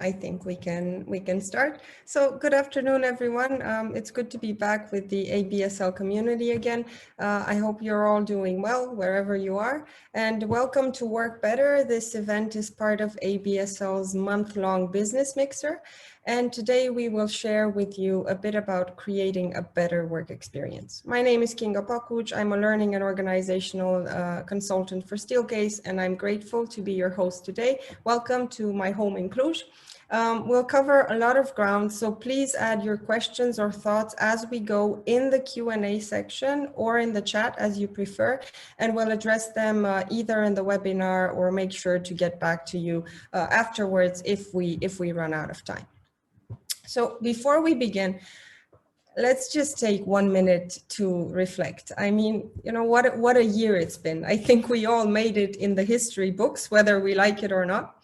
I think we can start. So good afternoon, everyone. It's good to be back with the ABSL community again. I hope you're all doing well wherever you are. And welcome to Work Better. This event is part of ABSL's month-long business mixer. And today we will share with you a bit about creating a better work experience. My name is Kinga Pakuc. I'm a learning and organizational consultant for Steelcase, and I'm grateful to be your host today. Welcome to my home in Cluj. We'll cover a lot of ground, so please add your questions or thoughts as we go in the Q&A section or in the chat as you prefer, and we'll address them either in the webinar or make sure to get back to you afterwards if we run out of time. So before we begin, let's just take 1 minute to reflect. I mean, you know, what a year it's been. I think we all made it in the history books, whether we like it or not.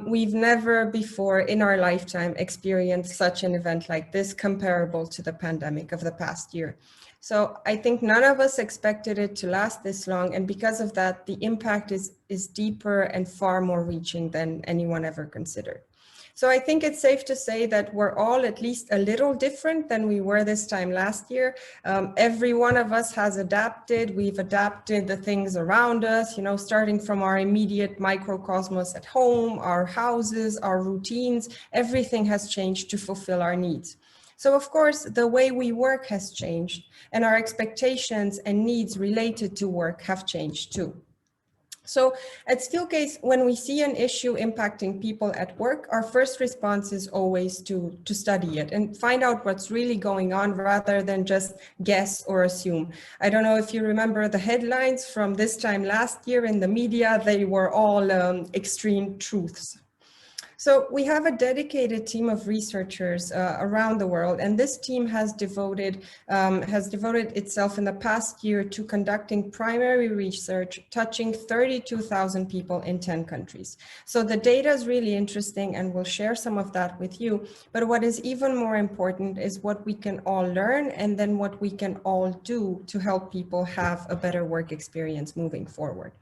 We've never before in our lifetime experienced such an event like this comparable to the pandemic of the past year. So I think none of us expected it to last this long. And because of that, the impact is deeper and far more reaching than anyone ever considered. So I think it's safe to say that we're all at least a little different than we were this time last year. Every one of us has adapted. We've adapted the things around us, you know, starting from our immediate microcosmos at home, our houses, our routines, everything has changed to fulfill our needs. So of course, the way we work has changed, and our expectations and needs related to work have changed too. So at Steelcase, when we see an issue impacting people at work, our first response is always to study it and find out what's really going on rather than just guess or assume. I don't know if you remember the headlines from this time last year in the media, they were all extreme truths. So we have a dedicated team of researchers around the world, and this team has devoted itself in the past year to conducting primary research touching 32,000 people in 10 countries. So the data is really interesting, and we'll share some of that with you. But what is even more important is what we can all learn, and then what we can all do to help people have a better work experience moving forward.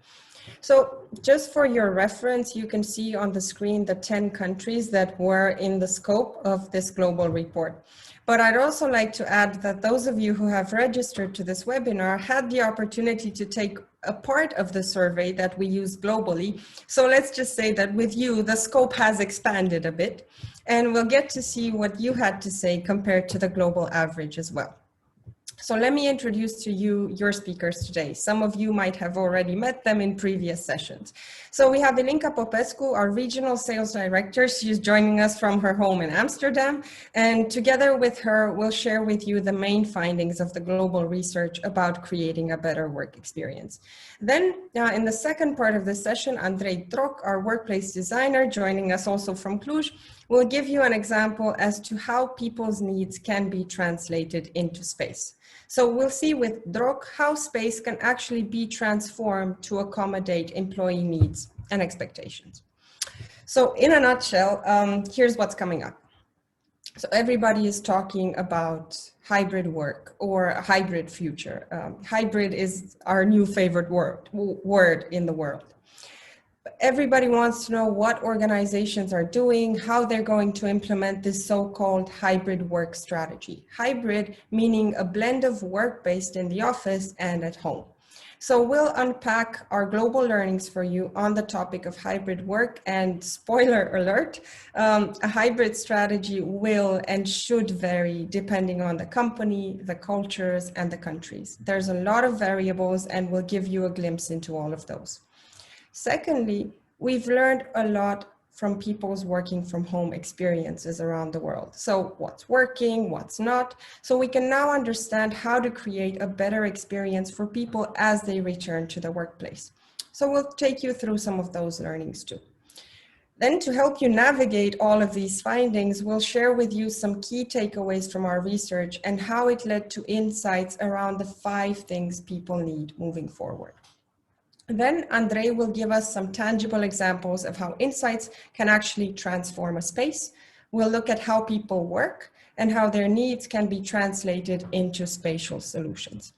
So just for your reference, you can see on the screen the 10 countries that were in the scope of this global report. But I'd also like to add that those of you who have registered to this webinar had the opportunity to take a part of the survey that we use globally. So let's just say that with you, the scope has expanded a bit, and we'll get to see what you had to say compared to the global average as well. So let me introduce to you your speakers today. Some of you might have already met them in previous sessions. So we have Ilinca Popescu, our regional sales director. She's joining us from her home in Amsterdam. And together with her, we'll share with you the main findings of the global research about creating a better work experience. Then in the second part of the session, Andrei Troc, our workplace designer, joining us also from Cluj, will give you an example as to how people's needs can be translated into space. So we'll see with Droc how space can actually be transformed to accommodate employee needs and expectations. So in a nutshell, here's what's coming up. So everybody is talking about hybrid work or a hybrid future. Hybrid is our new favorite word in the world. Everybody wants to know what organizations are doing, how they're going to implement this so-called hybrid work strategy. Hybrid meaning a blend of work based in the office and at home. So we'll unpack our global learnings for you on the topic of hybrid work, and spoiler alert, a hybrid strategy will and should vary depending on the company, the cultures, and the countries. There's a lot of variables, and we'll give you a glimpse into all of those. Secondly, we've learned a lot from people's working from home experiences around the world. So what's working, what's not. So we can now understand how to create a better experience for people as they return to the workplace. So we'll take you through some of those learnings too. Then to help you navigate all of these findings, we'll share with you some key takeaways from our research and how it led to insights around the 5 things people need moving forward. Then Andrei will give us some tangible examples of how insights can actually transform a space. We'll look at how people work and how their needs can be translated into spatial solutions.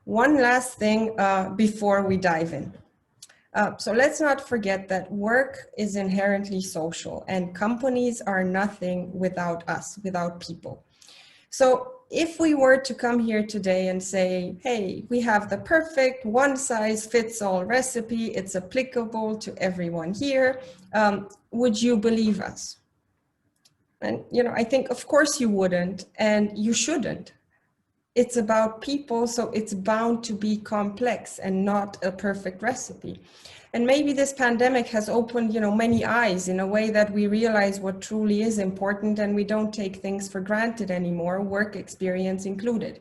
One last thing before we dive in. So let's not forget that work is inherently social, and companies are nothing without us, without people. So if we were to come here today and say, hey, we have the perfect one-size-fits-all recipe, it's applicable to everyone here, would you believe us? And, I think, of course you wouldn't, and you shouldn't. It's about people, so it's bound to be complex and not a perfect recipe. And maybe this pandemic has opened, many eyes in a way that we realize what truly is important, and we don't take things for granted anymore, work experience included.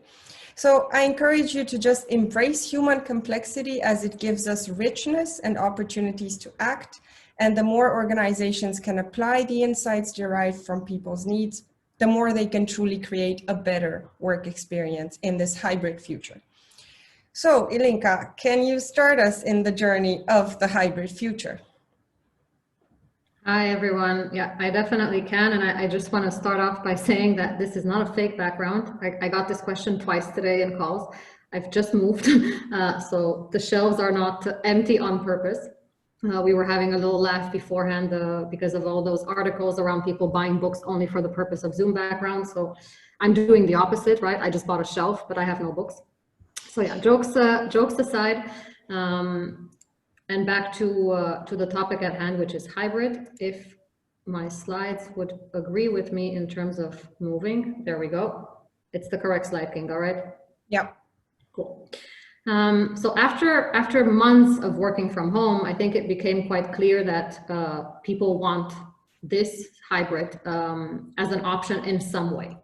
So I encourage you to just embrace human complexity, as it gives us richness and opportunities to act. And the more organizations can apply the insights derived from people's needs, the more they can truly create a better work experience in this hybrid future. So, Ilinka, can you start us in the journey of the hybrid future? Hi, everyone. Yeah, I definitely can. And I just want to start off by saying that this is not a fake background. I got this question twice today in calls. I've just moved, so the shelves are not empty on purpose. We were having a little laugh beforehand because of all those articles around people buying books only for the purpose of Zoom backgrounds. So I'm doing the opposite, right? I just bought a shelf, but I have no books. So yeah, jokes aside, and back to the topic at hand, which is hybrid. If my slides would agree with me in terms of moving, there we go. It's the correct slide, Kinga, right? Yeah. Cool. So after months of working from home, I think it became quite clear that people want this hybrid as an option in some way.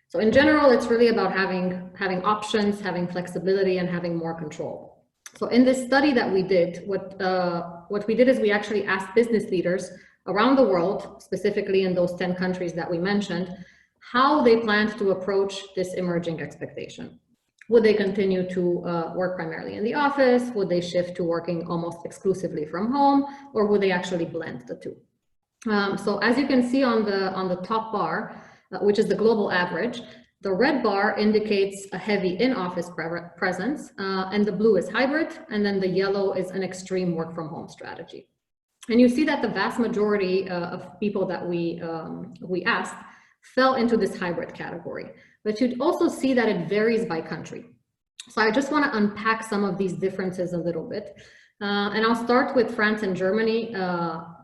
So in general, it's really about having options, having flexibility, and having more control. So in this study that we did, what we did is we actually asked business leaders around the world, specifically in those 10 countries that we mentioned, how they planned to approach this emerging expectation. Would they continue to work primarily in the office? Would they shift to working almost exclusively from home? Or would they actually blend the two? So as you can see on the top bar, which is the global average, the red bar indicates a heavy in-office presence, and the blue is hybrid, and then the yellow is an extreme work from home strategy. And you see that the vast majority of people that we asked fell into this hybrid category. But you'd also see that it varies by country. So I just want to unpack some of these differences a little bit. And I'll start with France and Germany.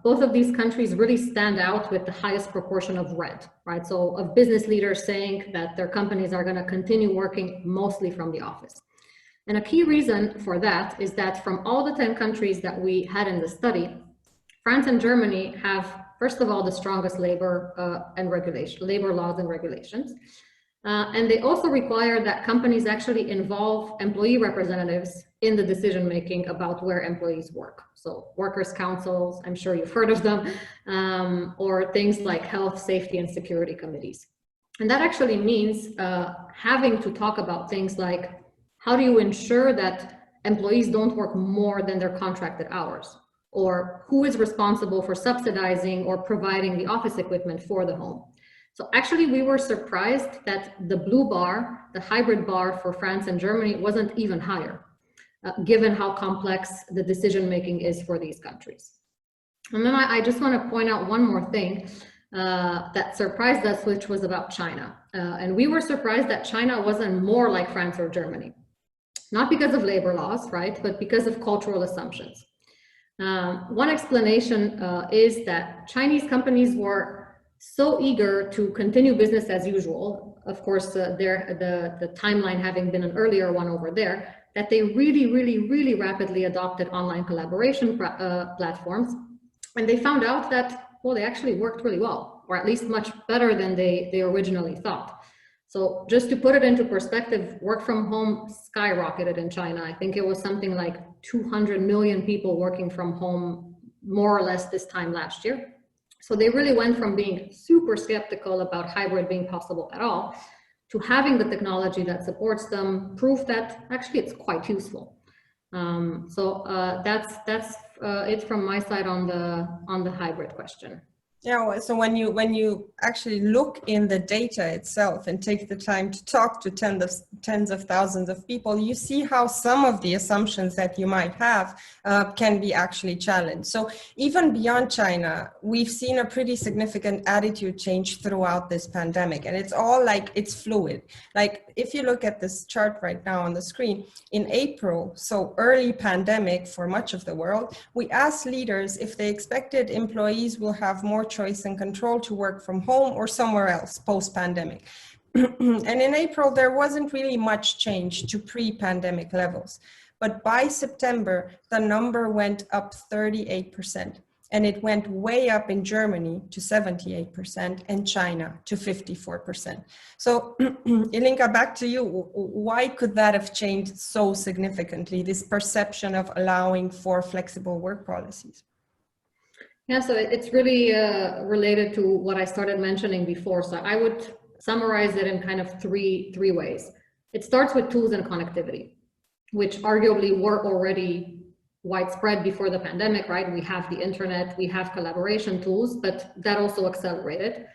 Both of these countries really stand out with the highest proportion of red, right? So of business leaders saying that their companies are going to continue working mostly from the office. And a key reason for that is that from all the 10 countries that we had in the study, France and Germany have, first of all, the strongest labor laws and regulations. And they also require that companies actually involve employee representatives in the decision-making about where employees work. So workers' councils, I'm sure you've heard of them, or things like health, safety, and security committees. And that actually means having to talk about things like, how do you ensure that employees don't work more than their contracted hours? Or who is responsible for subsidizing or providing the office equipment for the home? So actually, we were surprised that the blue bar, the hybrid bar for France and Germany, wasn't even higher, given how complex the decision-making is for these countries. And then I just want to point out one more thing that surprised us, which was about China. And we were surprised that China wasn't more like France or Germany. Not because of labor laws, right, but because of cultural assumptions. One explanation is that Chinese companies were so eager to continue business as usual, of course, the timeline having been an earlier one over there, that they really rapidly adopted online collaboration platforms. And they found out that, well, they actually worked really well, or at least much better than they originally thought. So just to put it into perspective, work from home skyrocketed in China. I think it was something like 200 million people working from home, more or less this time last year. So they really went from being super skeptical about hybrid being possible at all to having the technology that supports them prove that actually it's quite useful. So that's it from my side on the hybrid question. Yeah, well, so when you actually look in the data itself and take the time to talk to tens of thousands of people, you see how some of the assumptions that you might have can be actually challenged. So even beyond China, we've seen a pretty significant attitude change throughout this pandemic, and it's all like it's fluid. Like if you look at this chart right now on the screen, in April, so early pandemic for much of the world, we asked leaders if they expected employees will have more choice and control to work from home or somewhere else post-pandemic. And in April, there wasn't really much change to pre-pandemic levels. But by September, the number went up 38%. And it went way up in Germany to 78% and China to 54%. So Ilinka, back to you. Why could that have changed so significantly, this perception of allowing for flexible work policies? Yeah, so it's really related to what I started mentioning before. So I would summarize it in kind of three ways. It starts with tools and connectivity, which arguably were already widespread before the pandemic, right? We have the internet, we have collaboration tools, but that also accelerated.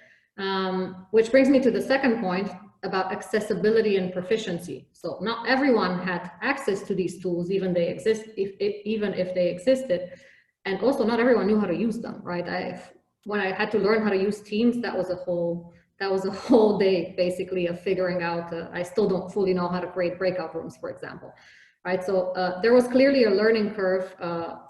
Which brings me to the second point about accessibility and proficiency. So not everyone had access to these tools, even if they existed. And also not everyone knew how to use them, right? When I had to learn how to use Teams, that was a whole day basically of figuring out. I still don't fully know how to create breakout rooms, for example, right? So there was clearly a learning curve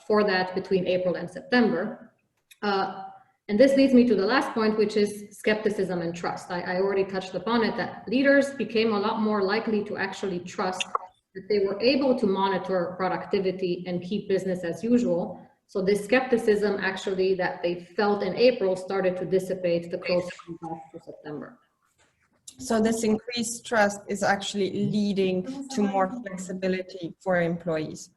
for that between April and September. And this leads me to the last point, which is skepticism and trust. I already touched upon it, that leaders became a lot more likely to actually trust that they were able to monitor productivity and keep business as usual. So this skepticism actually that they felt in April started to dissipate the closer we got to September. So this increased trust is actually leading to more flexibility for employees.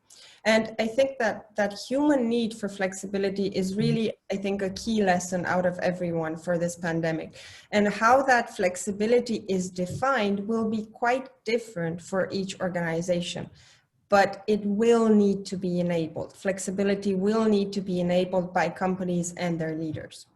And I think that human need for flexibility is really, I think, a key lesson out of everyone for this pandemic. And how that flexibility is defined will be quite different for each organization. But it will need to be enabled. Flexibility will need to be enabled by companies and their leaders.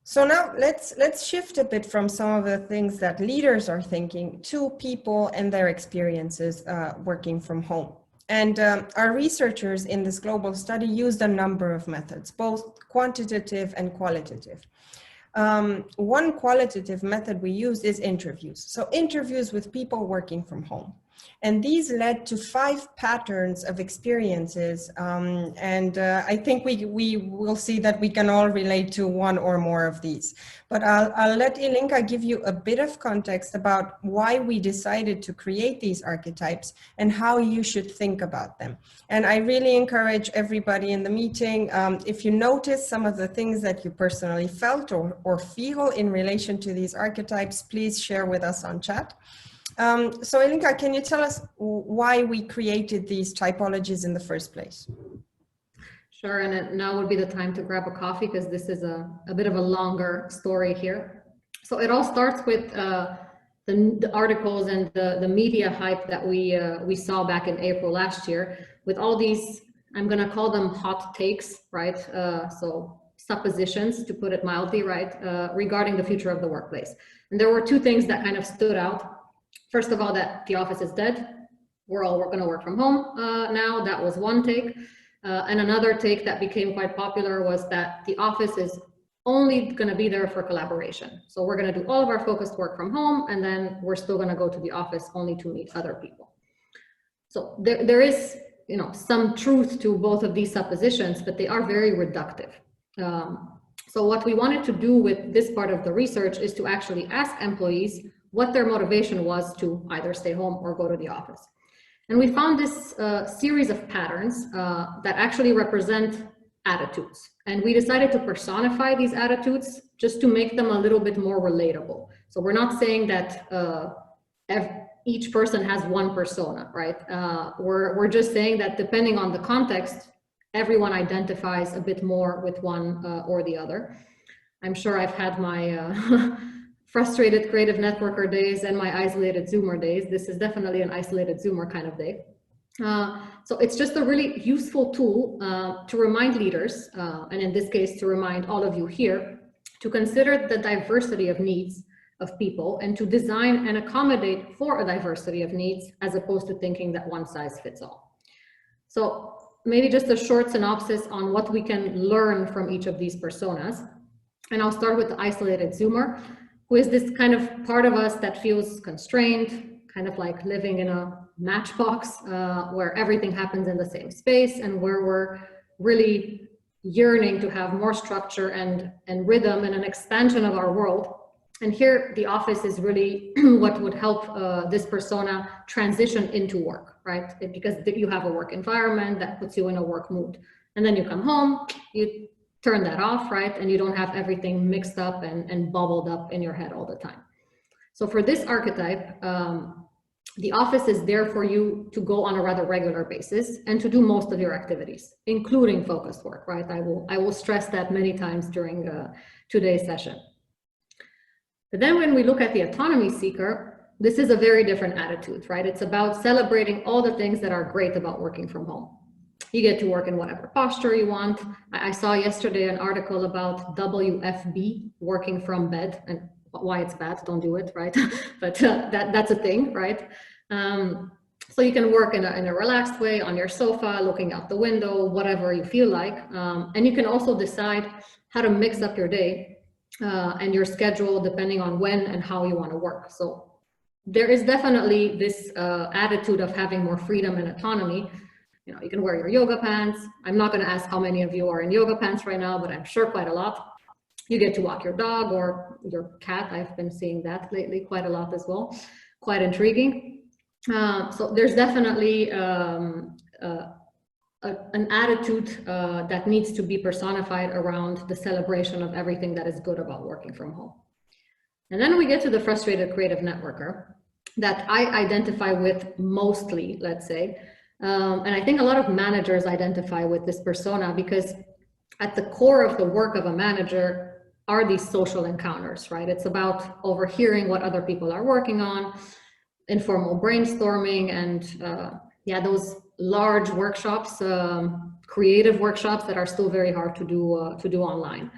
So now let's shift a bit from some of the things that leaders are thinking to people and their experiences working from home. And our researchers in this global study used a number of methods, both quantitative and qualitative. One qualitative method we used is interviews. So interviews with people working from home. And these led to 5 patterns of experiences. I think we will see that we can all relate to one or more of these. But I'll let Ilinka give you a bit of context about why we decided to create these archetypes and how you should think about them. And I really encourage everybody in the meeting, if you notice some of the things that you personally felt or feel in relation to these archetypes, please share with us on chat. So Ilinka, can you tell us why we created these typologies in the first place? Sure, and now would be the time to grab a coffee because this is a bit of a longer story here. So it all starts with the articles and the media hype that we saw back in April last year with all these, I'm gonna call them hot takes, right? So suppositions, to put it mildly, right, regarding the future of the workplace. And there were 2 things that kind of stood out. First of all, that the office is dead. We're all going to work from home now. That was one take. And another take that became quite popular was that the office is only going to be there for collaboration. So we're going to do all of our focused work from home, and then we're still going to go to the office only to meet other people. So there is, some truth to both of these suppositions, but they are very reductive. So what we wanted to do with this part of the research is to actually ask employees what their motivation was to either stay home or go to the office. And we found this series of patterns that actually represent attitudes. And we decided to personify these attitudes just to make them a little bit more relatable. So we're not saying that each person has one persona, right? We're just saying that depending on the context, everyone identifies a bit more with one or the other. I'm sure I've had my frustrated creative networker days and my isolated Zoomer days. This is definitely an isolated Zoomer kind of day. So it's just a really useful tool to remind leaders, and in this case, to remind all of you here, to consider the diversity of needs of people and to design and accommodate for a diversity of needs, as opposed to thinking that one size fits all. So maybe just a short synopsis on what we can learn from each of these personas. And I'll start with the isolated Zoomer, who is this kind of part of us that feels constrained, kind of like living in a matchbox where everything happens in the same space, and where we're really yearning to have more structure and rhythm and an expansion of our world. And here the office is really what would help this persona transition into work, right? Because you have a work environment that puts you in a work mood. And then you come home, you turn that off, right? And you don't have everything mixed up and bubbled up in your head all the time. So for this archetype, the office is there for you to go on a rather regular basis and to do most of your activities, including focused work, right? I will stress that many times during today's session. But then when we look at the autonomy seeker, this is a very different attitude, right? It's about celebrating all the things that are great about working from home. You get to work in whatever posture you want. I saw yesterday an article about WFB, working from bed, and why it's bad, don't do it, right? But that's a thing, right? So you can work in a relaxed way on your sofa, looking out the window, whatever you feel like. And you can also decide how to mix up your day and your schedule depending on when and how you want to work. So there is definitely this attitude of having more freedom and autonomy. You know, you can wear your yoga pants. I'm not going to ask how many of you are in yoga pants right now, but I'm sure quite a lot. You get to walk your dog or your cat. I've been seeing that lately quite a lot as well. Quite intriguing. So there's definitely an attitude that needs to be personified around the celebration of everything that is good about working from home. And then we get to the frustrated creative networker that I identify with mostly, let's say. And I think a lot of managers identify with this persona, because at the core of the work of a manager are these social encounters, right? It's about overhearing what other people are working on, informal brainstorming, and those large workshops, creative workshops that are still very hard to do online.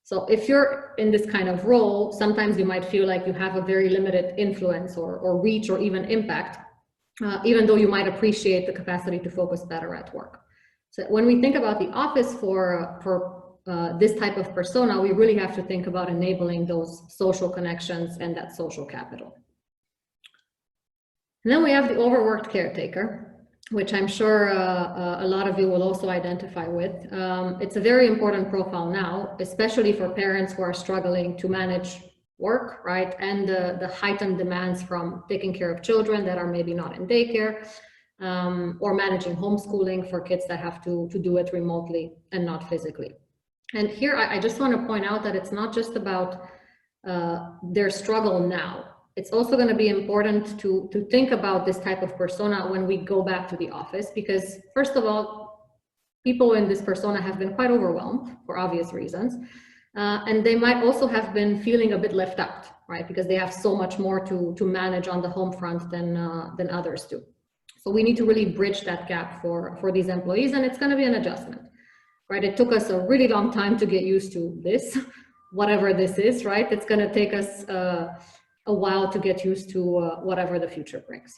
So if you're in this kind of role, sometimes you might feel like you have a very limited influence or reach or even impact, even though you might appreciate the capacity to focus better at work. So when we think about the office for this type of persona, we really have to think about enabling those social connections and that social capital. And then we have the overworked caretaker, which I'm sure a lot of you will also identify with. It's a very important profile now, especially for parents who are struggling to manage work, right? And the heightened demands from taking care of children that are maybe not in daycare, or managing homeschooling for kids that have to do it remotely and not physically. And here I just want to point out that it's not just about their struggle now. It's also going to be important to think about this type of persona when we go back to the office, because first of all, people in this persona have been quite overwhelmed for obvious reasons. And they might also have been feeling a bit left out, right? Because they have so much more to manage on the home front than others do. So we need to really bridge that gap for these employees, and it's going to be an adjustment, right? It took us a really long time to get used to this, whatever this is, right? It's going to take us a while to get used to whatever the future brings.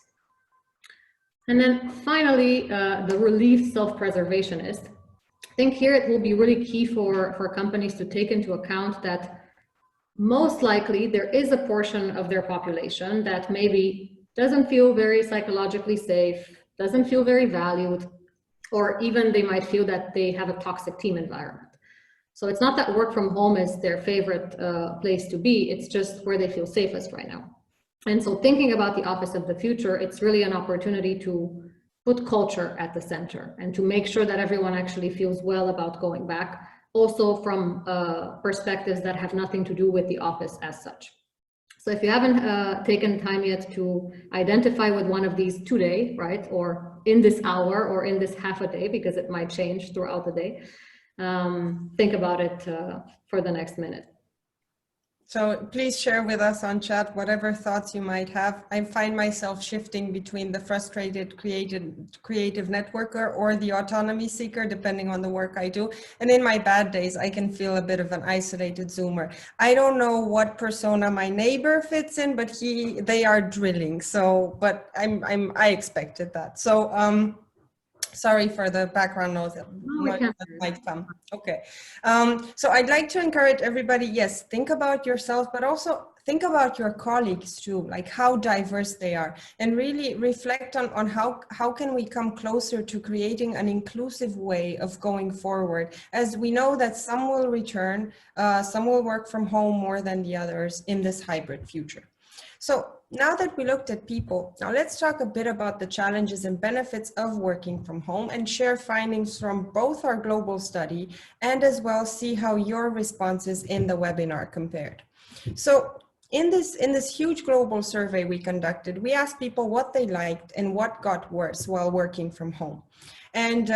And then finally, the relieved self-preservationist. I think here it will be really key for companies to take into account that most likely there is a portion of their population that maybe doesn't feel very psychologically safe, doesn't feel very valued, or even they might feel that they have a toxic team environment. So it's not that work from home is their favorite place to be, it's just where they feel safest right now. And so thinking about the office of the future, it's really an opportunity to put culture at the center and to make sure that everyone actually feels well about going back, also from perspectives that have nothing to do with the office as such. So if you haven't taken time yet to identify with one of these today, right, or in this hour or in this half a day, because it might change throughout the day, think about it for the next minute. So please share with us on chat whatever thoughts you might have. I find myself shifting between the frustrated creative networker or the autonomy seeker, depending on the work I do. And in my bad days, I can feel a bit of an isolated Zoomer. I don't know what persona my neighbor fits in, but they are drilling. So, but I expected that. So, sorry for the background noise that might come. Okay. So I'd like to encourage everybody, yes, think about yourself, but also think about your colleagues too, like how diverse they are, and really reflect on how can we come closer to creating an inclusive way of going forward, as we know that some will return, some will work from home more than the others in this hybrid future. So now that we looked at people, now let's talk a bit about the challenges and benefits of working from home and share findings from both our global study and as well see how your responses in the webinar compared. So in this huge global survey we conducted, we asked people what they liked and what got worse while working from home. And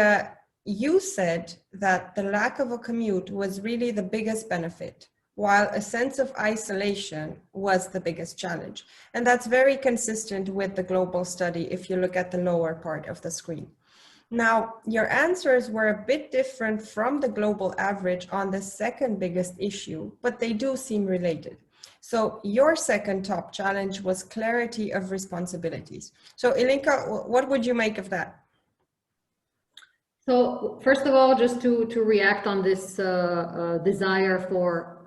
you said that the lack of a commute was really the biggest benefit, while a sense of isolation was the biggest challenge. And that's very consistent with the global study if you look at the lower part of the screen. Now, your answers were a bit different from the global average on the second biggest issue, but they do seem related. So your second top challenge was clarity of responsibilities. So Ilinka, what would you make of that? So first of all, just to react on this desire for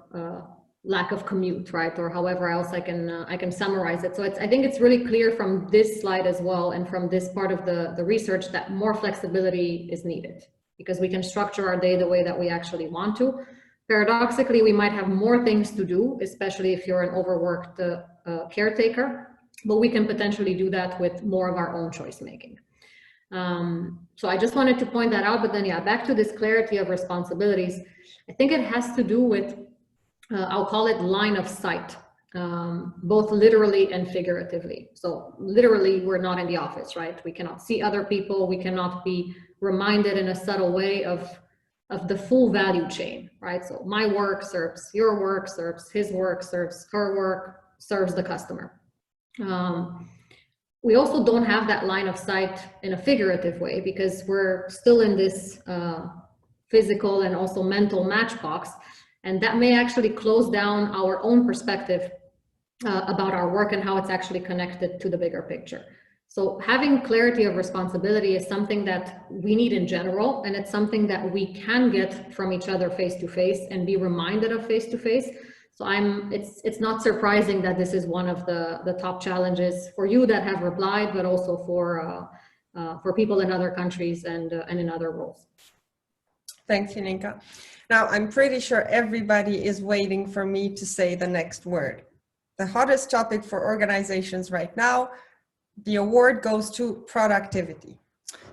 lack of commute, right? Or however else I can summarize it. So I think it's really clear from this slide as well, and from this part of the research, that more flexibility is needed because we can structure our day the way that we actually want to. Paradoxically, we might have more things to do, especially if you're an overworked caretaker, but we can potentially do that with more of our own choice making. So I just wanted to point that out, but then yeah, back to this clarity of responsibilities. I think it has to do with, I'll call it line of sight, both literally and figuratively. So literally, we're not in the office, right? We cannot see other people. We cannot be reminded in a subtle way of the full value chain, right? So my work serves your work, serves his work, serves her work, serves the customer. We also don't have that line of sight in a figurative way because we're still in this physical and also mental matchbox. And that may actually close down our own perspective about our work and how it's actually connected to the bigger picture. So having clarity of responsibility is something that we need in general, and it's something that we can get from each other face to face and be reminded of face to face. So it's not surprising that this is one of the top challenges for you that have replied, but also for people in other countries and in other roles. Thanks, Ilinka. Now, I'm pretty sure everybody is waiting for me to say the next word. The hottest topic for organizations right now, the award goes to productivity.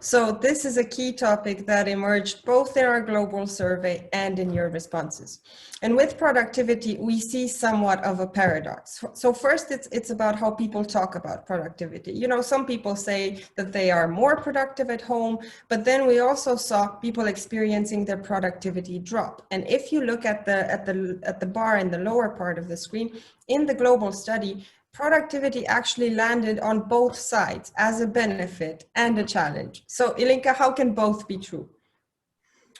So this is a key topic that emerged both in our global survey and in your responses. And with productivity, we see somewhat of a paradox. So first, it's about how people talk about productivity. You know, some people say that they are more productive at home, but then we also saw people experiencing their productivity drop. And if you look at the bar in the lower part of the screen, in the global study, productivity actually landed on both sides as a benefit and a challenge. So Ilinka, how can both be true?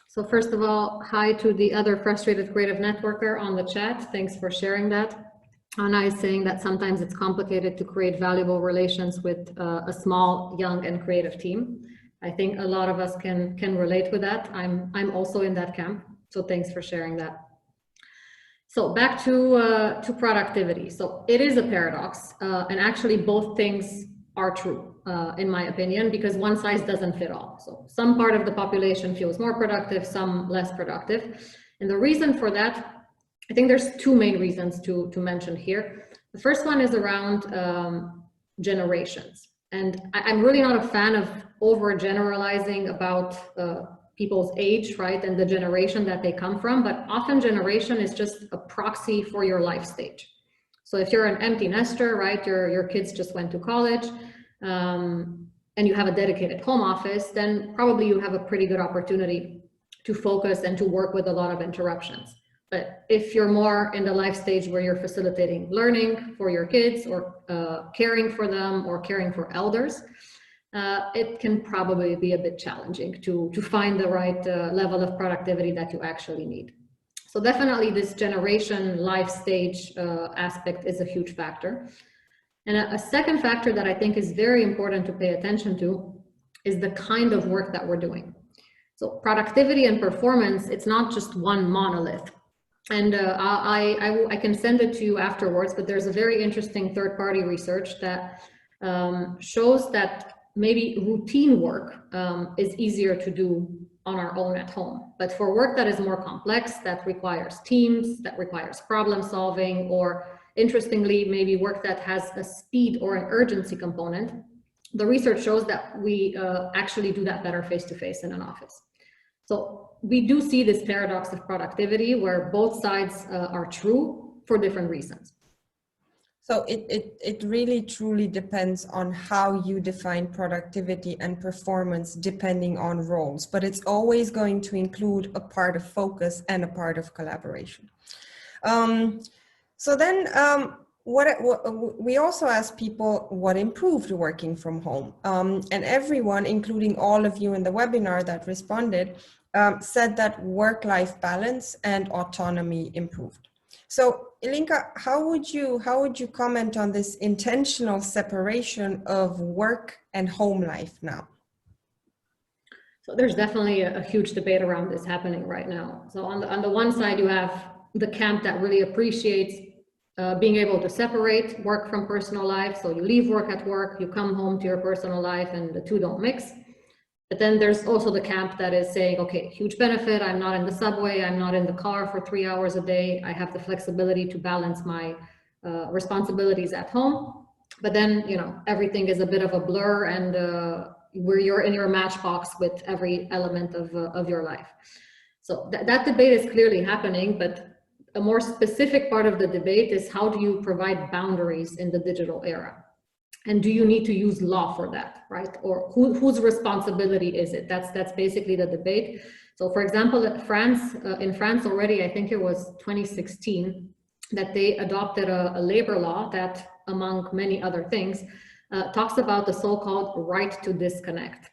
So first of all, hi to the other frustrated creative networker on the chat. Thanks for sharing that. Anna is saying that sometimes it's complicated to create valuable relations with a small, young, and creative team. I think a lot of us can relate with that. I'm also in that camp. So thanks for sharing that. So back to productivity. So it is a paradox, and actually both things are true, in my opinion, because one size doesn't fit all. So some part of the population feels more productive, some less productive. And the reason for that, I think there's two main reasons to mention here. The first one is around generations. And I'm really not a fan of overgeneralizing about people's age, right, and the generation that they come from, but often generation is just a proxy for your life stage. So if you're an empty nester, right, your kids just went to college, and you have a dedicated home office, then probably you have a pretty good opportunity to focus and to work with a lot of interruptions. But if you're more in the life stage where you're facilitating learning for your kids or caring for them or caring for elders, it can probably be a bit challenging to find the right level of productivity that you actually need. So definitely this generation life stage aspect is a huge factor. And a second factor that I think is very important to pay attention to is the kind of work that we're doing. So productivity and performance, it's not just one monolith. And I can send it to you afterwards, but there's a very interesting third-party research that shows that maybe routine work is easier to do on our own at home. But for work that is more complex, that requires teams, that requires problem solving, or interestingly, maybe work that has a speed or an urgency component, the research shows that we actually do that better face-to-face in an office. So we do see this paradox of productivity where both sides are true for different reasons. So it really truly depends on how you define productivity and performance depending on roles, but it's always going to include a part of focus and a part of collaboration. So then we also asked people what improved working from home, and everyone, including all of you in the webinar that responded, said that work-life balance and autonomy improved. So Ilinka, how would you comment on this intentional separation of work and home life now? So there's definitely a huge debate around this happening right now. So on the one side, you have the camp that really appreciates being able to separate work from personal life. So you leave work at work, you come home to your personal life, and the two don't mix. But then there's also the camp that is saying, okay, huge benefit. I'm not in the subway. I'm not in the car for 3 hours a day. I have the flexibility to balance my responsibilities at home. But then, you know, everything is a bit of a blur, and where you're in your matchbox with every element of your life. So that debate is clearly happening, but a more specific part of the debate is how do you provide boundaries in the digital era? And do you need to use law for that, right? Or whose responsibility is it? That's basically the debate. So for example, in France already, I think it was 2016, that they adopted a labor law that, among many other things, talks about the so-called right to disconnect,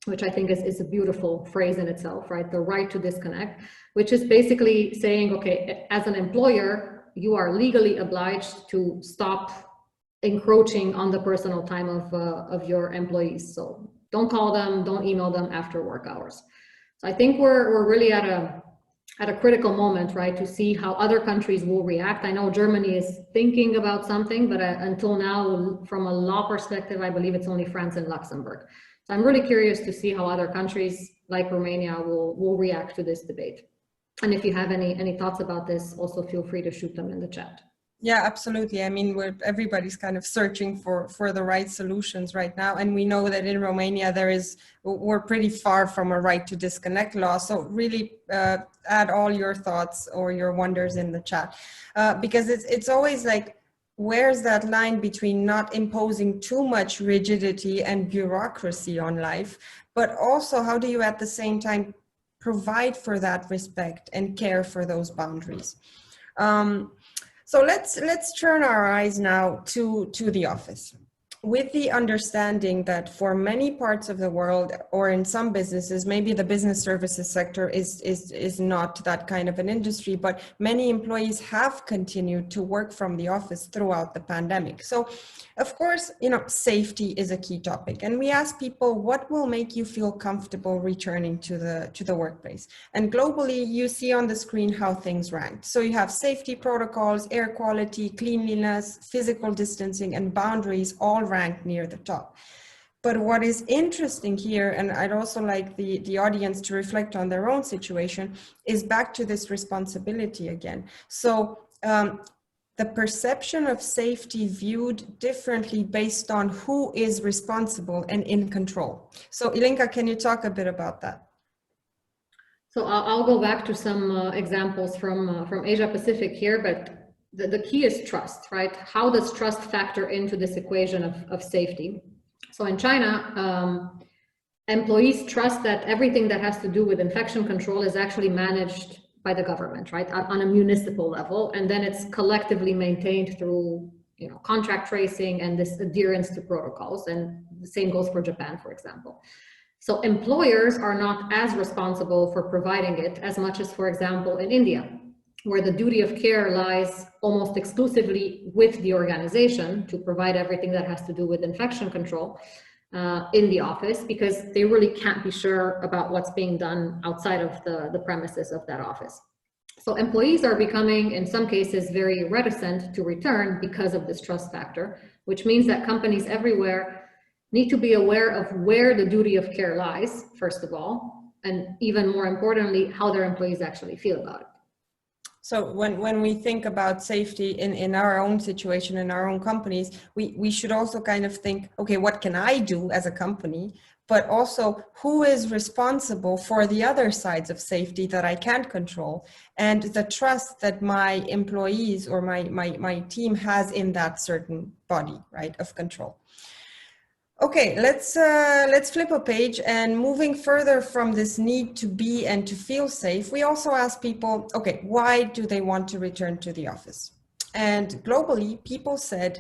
which I think is a beautiful phrase in itself, right? The right to disconnect, which is basically saying, okay, as an employer, you are legally obliged to stop encroaching on the personal time of your employees. So don't call them, don't email them after work hours. So I think we're really at a critical moment, right, to see how other countries will react. I know Germany is thinking about something, but until now, from a law perspective, I believe it's only France and Luxembourg. So I'm really curious to see how other countries like Romania will react to this debate. And if you have any thoughts about this, also feel free to shoot them in the chat. Yeah, absolutely. I mean, everybody's kind of searching for the right solutions right now. And we know that in Romania, we're pretty far from a right to disconnect law. So really add all your thoughts or your wonders in the chat, because it's always like, where's that line between not imposing too much rigidity and bureaucracy on life, but also how do you at the same time provide for that respect and care for those boundaries? So let's turn our eyes now to the office, with the understanding that for many parts of the world, or in some businesses, maybe the business services sector is not that kind of an industry, but many employees have continued to work from the office throughout the pandemic. So of course, you know, safety is a key topic, and we ask people, what will make you feel comfortable returning to the workplace? And globally, you see on the screen how things rank. So you have safety protocols, air quality, cleanliness, physical distancing, and boundaries all ranked near the top. But what is interesting here, and I'd also like the audience to reflect on their own situation, is back to this responsibility again. So the perception of safety viewed differently based on who is responsible and in control. So Ilinka, can you talk a bit about that? So I'll go back to some examples from Asia Pacific here, but the key is trust, right? How does trust factor into this equation of safety? So in China, employees trust that everything that has to do with infection control is actually managed by the government, right, on a municipal level, and then it's collectively maintained through, you know, contact tracing and this adherence to protocols. And the same goes for Japan, for example. So employers are not as responsible for providing it as much as, for example, in India, where the duty of care lies almost exclusively with the organization to provide everything that has to do with infection control in the office, because they really can't be sure about what's being done outside of the premises of that office. So employees are becoming, in some cases, very reticent to return because of this trust factor, which means that companies everywhere need to be aware of where the duty of care lies, first of all, and even more importantly, how their employees actually feel about it. So when we think about safety in our own situation, in our own companies, we should also kind of think, okay, what can I do as a company? But also, who is responsible for the other sides of safety that I can't control, and the trust that my employees or my team has in that certain body, right, of control. Okay, let's flip a page, and moving further from this need to be and to feel safe, we also ask people, okay, why do they want to return to the office? And globally, people said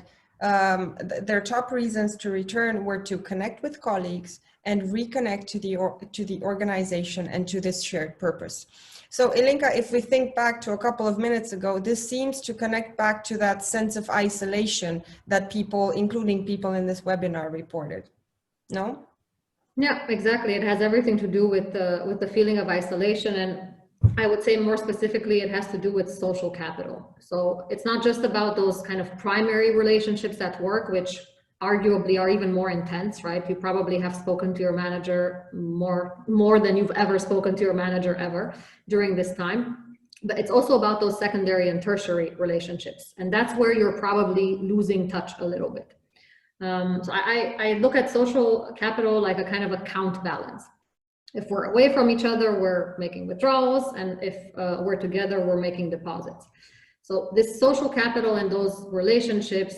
their top reasons to return were to connect with colleagues and reconnect to the organization and to this shared purpose. So Ilinka, if we think back to a couple of minutes ago, this seems to connect back to that sense of isolation that people, including people in this webinar, reported. No? Yeah, exactly. It has everything to do with the feeling of isolation, and I would say more specifically, it has to do with social capital. So it's not just about those kind of primary relationships at work, which arguably are even more intense, right? You probably have spoken to your manager more than you've ever spoken to your manager ever during this time. But it's also about those secondary and tertiary relationships. And that's where you're probably losing touch a little bit. So I look at social capital like a kind of account balance. If we're away from each other, we're making withdrawals. And if we're together, we're making deposits. So this social capital and those relationships,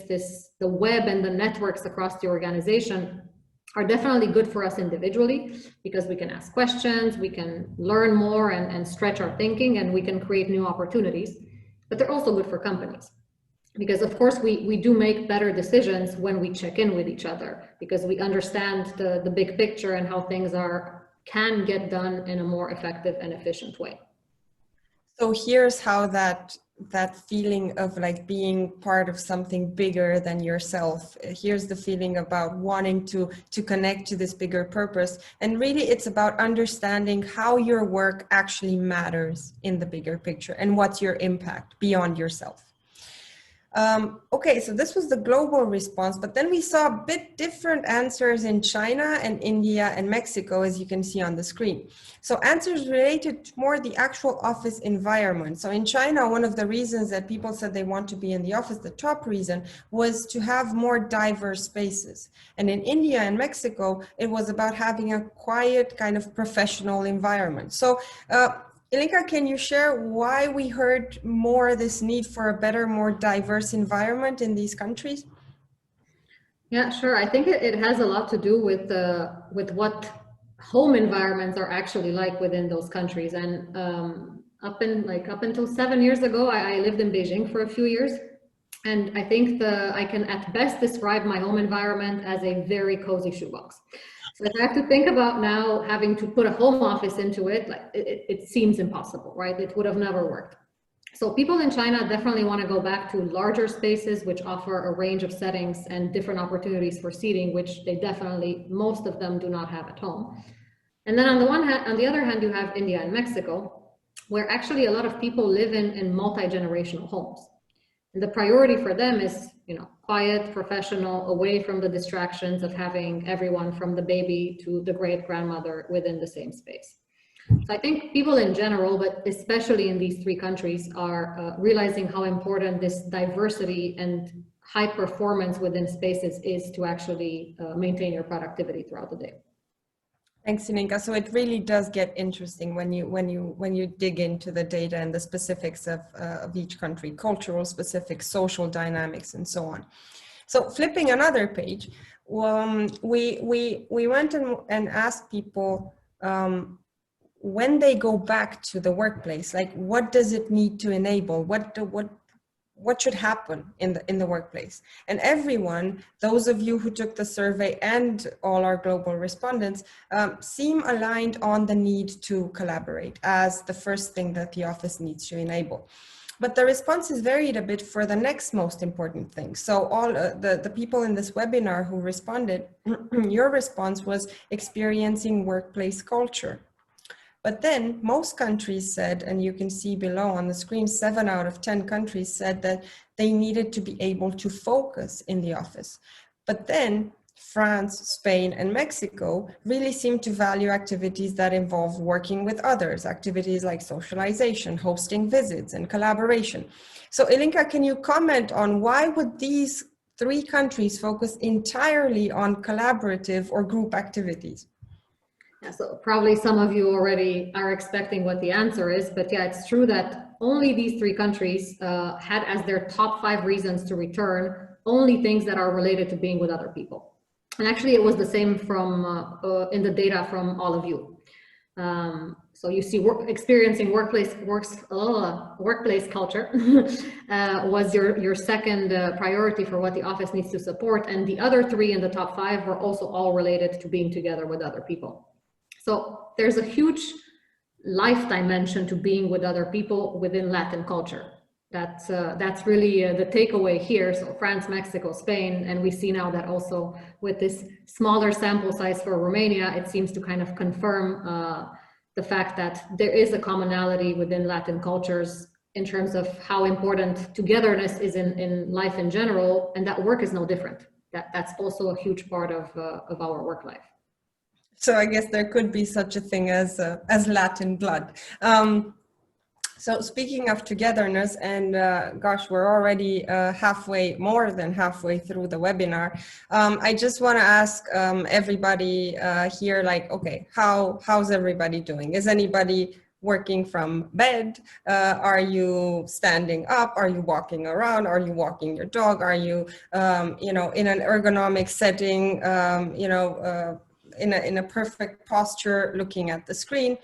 the web and the networks across the organization are definitely good for us individually, because we can ask questions, we can learn more and stretch our thinking, and we can create new opportunities. But they're also good for companies, because of course we do make better decisions when we check in with each other, because we understand the big picture and how things can get done in a more effective and efficient way. So here's how that feeling of like being part of something bigger than yourself. Here's the feeling about wanting to connect to this bigger purpose. And really it's about understanding how your work actually matters in the bigger picture and what's your impact beyond yourself. Okay, so this was the global response, but then we saw a bit different answers in China and India and Mexico, as you can see on the screen. So answers related to more the actual office environment. So in China, one of the reasons that people said they want to be in the office, the top reason, was to have more diverse spaces. And in India and Mexico, it was about having a quiet kind of professional environment. So Ilinka, can you share why we heard more this need for a better, more diverse environment in these countries? Yeah, sure. I think it has a lot to do with what home environments are actually like within those countries. And up until 7 years ago, I lived in Beijing for a few years. And I think I can at best describe my home environment as a very cozy shoebox. So if I have to think about now having to put a home office into it, like it seems impossible, right? It would have never worked. So people in China definitely want to go back to larger spaces, which offer a range of settings and different opportunities for seating, which they definitely, most of them do not have at home. And then on the other hand, you have India and Mexico, where actually a lot of people live in multi-generational homes. And the priority for them is, quiet, professional, away from the distractions of having everyone from the baby to the great grandmother within the same space. So I think people in general, but especially in these three countries, are realizing how important this diversity and high performance within spaces is to actually maintain your productivity throughout the day. Thanks, Ilinka. So it really does get interesting when you dig into the data and the specifics of each country, cultural specifics, social dynamics, and so on. So flipping another page, we went and asked people when they go back to the workplace, like what does it need to enable? What should happen in the workplace? And everyone, those of you who took the survey and all our global respondents, seem aligned on the need to collaborate as the first thing that the office needs to enable. But the responses varied a bit for the next most important thing. So all the people in this webinar who responded, your response was experiencing workplace culture. But then most countries said, and you can see below on the screen, 7 out of 10 countries said that they needed to be able to focus in the office. But then France, Spain, and Mexico really seem to value activities that involve working with others, activities like socialization, hosting visits, and collaboration. So Ilinka, can you comment on why would these 3 countries focus entirely on collaborative or group activities? Yeah, so probably some of you already are expecting what the answer is, but yeah, it's true that only these 3 countries had as their top 5 reasons to return only things that are related to being with other people. And actually it was the same from in the data from all of you. So you see experiencing workplace culture was your second priority for what the office needs to support. And the other 3 in the top 5 were also all related to being together with other people. So there's a huge life dimension to being with other people within Latin culture. That's really the takeaway here. So France, Mexico, Spain, and we see now that also with this smaller sample size for Romania, it seems to kind of confirm the fact that there is a commonality within Latin cultures in terms of how important togetherness is in life in general, and that work is no different. That's also a huge part of our work life. So I guess there could be such a thing as Latin blood. So speaking of togetherness, and gosh, we're already more than halfway through the webinar. I just want to ask everybody here, like, okay, how's everybody doing? Is anybody working from bed? Are you standing up? Are you walking around? Are you walking your dog? Are you, in an ergonomic setting, in a perfect posture, looking at the screen?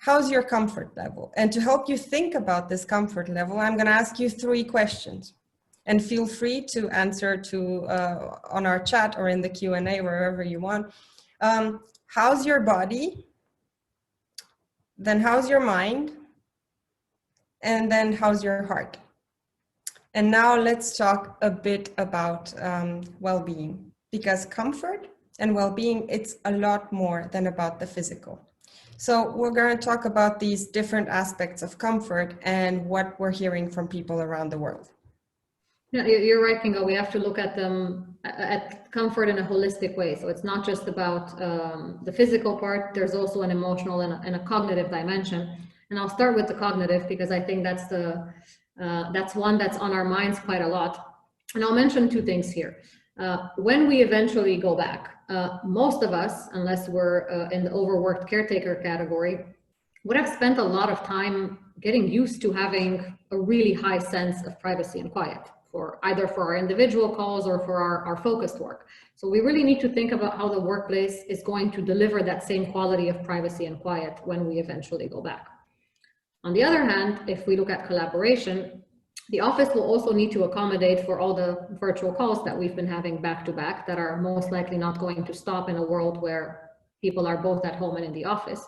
How's your comfort level? And to help you think about this comfort level, I'm going to ask you 3 questions, and feel free to answer on our chat or in the Q&A, wherever you want. How's your body? Then how's your mind? And then how's your heart? And now let's talk a bit about well-being, because comfort and well-being, it's a lot more than about the physical. So we're going to talk about these different aspects of comfort and what we're hearing from people around the world. Yeah, you're right, Kinga. We have to look at them at comfort in a holistic way. So it's not just about the physical part. There's also an emotional and a cognitive dimension. And I'll start with the cognitive because I think that's one that's on our minds quite a lot. And I'll mention 2 things here. When we eventually go back, most of us, unless we're in the overworked caretaker category, would have spent a lot of time getting used to having a really high sense of privacy and quiet, either for our individual calls or for our focused work. So we really need to think about how the workplace is going to deliver that same quality of privacy and quiet when we eventually go back. On the other hand, if we look at collaboration, the office will also need to accommodate for all the virtual calls that we've been having back to back that are most likely not going to stop in a world where people are both at home and in the office.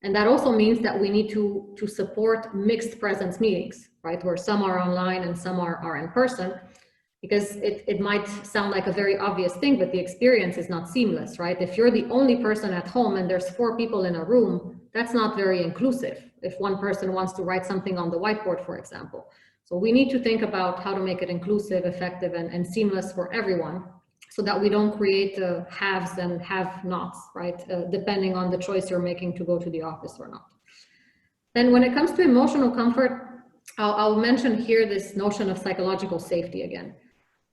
And that also means that we need to support mixed presence meetings, right? Where some are online and some are in person, because it might sound like a very obvious thing, but the experience is not seamless, right? If you're the only person at home and there's 4 people in a room, that's not very inclusive. If one person wants to write something on the whiteboard, for example. So we need to think about how to make it inclusive, effective, and seamless for everyone, so that we don't create haves and have-nots, right? Depending on the choice you're making to go to the office or not. Then when it comes to emotional comfort, I'll mention here this notion of psychological safety again.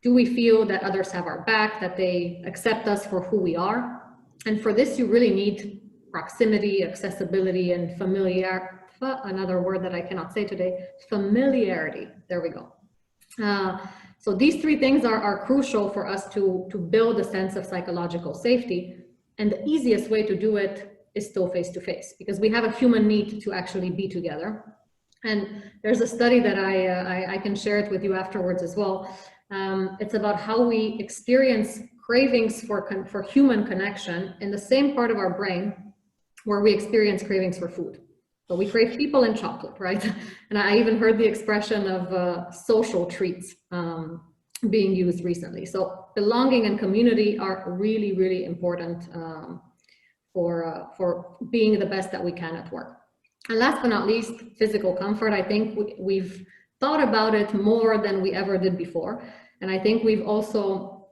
Do we feel that others have our back, that they accept us for who we are? And for this, you really need proximity, accessibility, and familiarity. Another word that I cannot say today, familiarity. There we go. So these 3 things are crucial for us to build a sense of psychological safety. And the easiest way to do it is still face-to-face, because we have a human need to actually be together. And there's a study that I can share it with you afterwards as well. It's about how we experience cravings for human connection in the same part of our brain where we experience cravings for food. So we crave people and chocolate, right? And I even heard the expression of social treats being used recently. So belonging and community are really, really important for being the best that we can at work. And last but not least, physical comfort. I think we've thought about it more than we ever did before. And I think we've also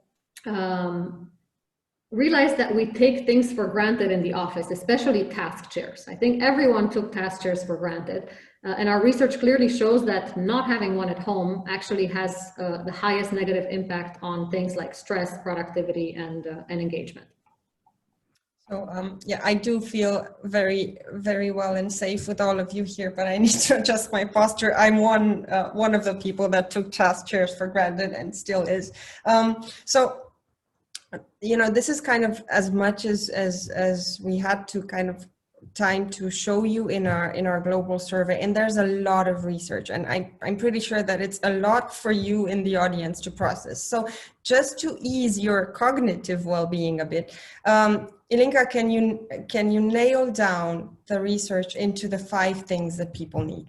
realized that we take things for granted in the office, especially task chairs. I think everyone took task chairs for granted. And our research clearly shows that not having one at home actually has the highest negative impact on things like stress, productivity, and engagement. So yeah, I do feel very, very well and safe with all of you here, but I need to adjust my posture. I'm one of the people that took task chairs for granted and still is. So, you know, this is kind of as much as we had to kind of time to show you in our global survey, and there's a lot of research, and I'm pretty sure that it's a lot for you in the audience to process. So just to ease your cognitive well-being a bit, Ilinka, can you nail down the research into the 5 things that people need?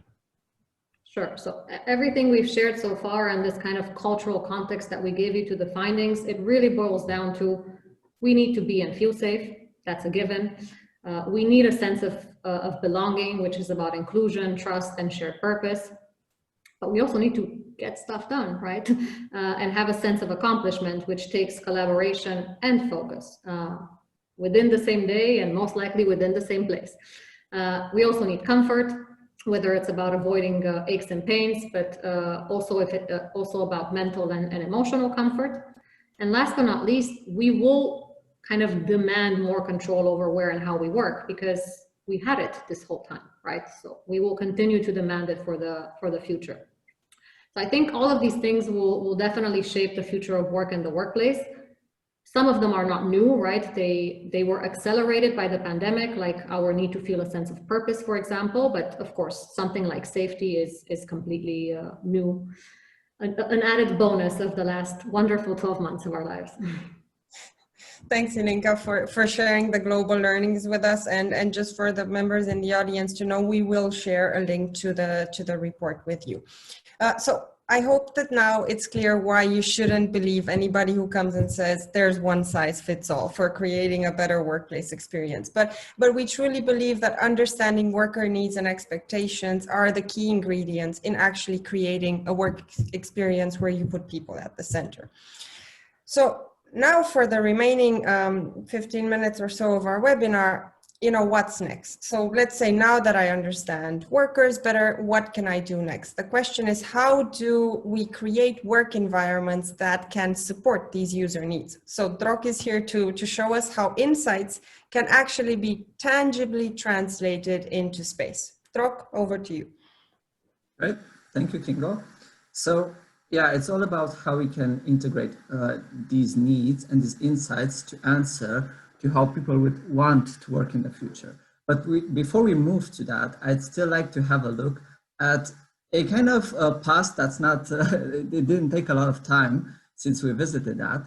Sure. So everything we've shared so far and this kind of cultural context that we gave you to the findings, it really boils down to we need to be and feel safe. That's a given. We need a sense of belonging, which is about inclusion, trust, and shared purpose. But we also need to get stuff done, right? And have a sense of accomplishment, which takes collaboration and focus within the same day and most likely within the same place. We also need comfort, whether it's about avoiding aches and pains, but also about mental and emotional comfort. And last but not least, we will kind of demand more control over where and how we work, because we had it this whole time, right? So we will continue to demand it for the future. So I think all of these things will definitely shape the future of work in the workplace. Some of them are not new, right? They were accelerated by the pandemic, like our need to feel a sense of purpose, for example. But of course, something like safety is completely new, an added bonus of the last wonderful 12 months of our lives. Thanks, Ilinka, for sharing the global learnings with us, and just for the members in the audience to know, we will share a link to the report with you. So I hope that now it's clear why you shouldn't believe anybody who comes and says there's one size fits all for creating a better workplace experience. But we truly believe that understanding worker needs and expectations are the key ingredients in actually creating a work experience where you put people at the center. So now for the remaining 15 minutes or so of our webinar, you know, what's next? So let's say now that I understand workers better, what can I do next? The question is, how do we create work environments that can support these user needs? So Drok is here to show us how insights can actually be tangibly translated into space. Drok, over to you. Great, thank you, Kingo. So yeah, it's all about how we can integrate these needs and these insights to answer to how people would want to work in the future. But before we move to that, I'd still like to have a look at a kind of past that's not, it didn't take a lot of time since we visited that,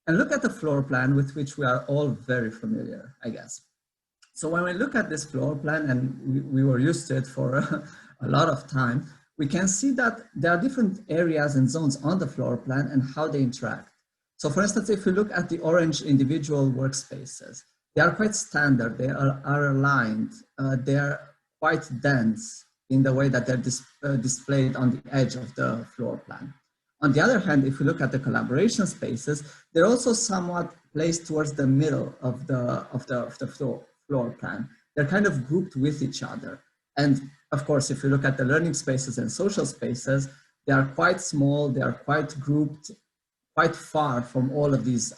and look at the floor plan with which we are all very familiar, I guess. So when we look at this floor plan, and we were used to it for a lot of time, we can see that there are different areas and zones on the floor plan and how they interact. So for instance, if we look at the orange individual workspaces, they are quite standard, they are aligned, they are quite dense in the way that they're displayed on the edge of the floor plan. On the other hand, if we look at the collaboration spaces, they're also somewhat placed towards the middle of the floor plan. They're kind of grouped with each other. And of course, if you look at the learning spaces and social spaces, they are quite small, they are quite grouped, quite far from all of these